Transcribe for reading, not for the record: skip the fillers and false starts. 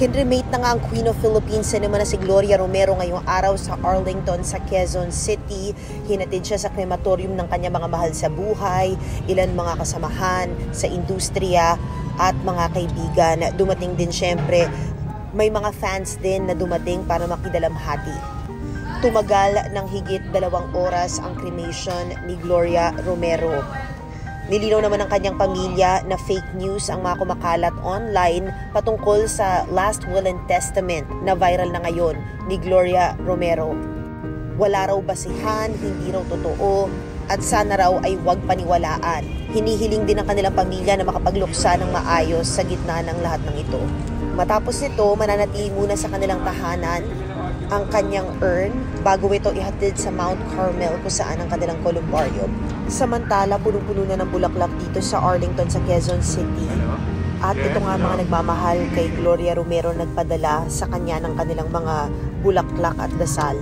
Kinremate na nga ang Queen of Philippine Cinema na si Gloria Romero ngayong araw sa Arlington sa Quezon City. Hinatid siya sa crematorium ng kanyang mga mahal sa buhay, ilan mga kasamahan sa industriya at mga kaibigan. Dumating din syempre, may mga fans din na dumating para makidalamhati. Tumagal ng higit 2 oras ang cremation ni Gloria Romero. Nilinaw naman ng kanyang pamilya na fake news ang mga kumakalat online patungkol sa Last Will and Testament na viral na ngayon ni Gloria Romero. Wala raw basihan, hindi raw totoo, at sana raw ay huwag paniwalaan. Hinihiling din ng kanilang pamilya na makapagluksa ng maayos sa gitna ng lahat ng ito. Matapos nito, mananatili muna sa kanilang tahanan ang kanyang urn bago ito ihatid sa Mount Carmel kung saan ang kanilang columbarium. Samantala, punong-puno na ng bulaklak dito sa Arlington sa Quezon City. At ito nga mga nagmamahal kay Gloria Romero nagpadala sa kanya ng kanilang mga bulaklak at dasal.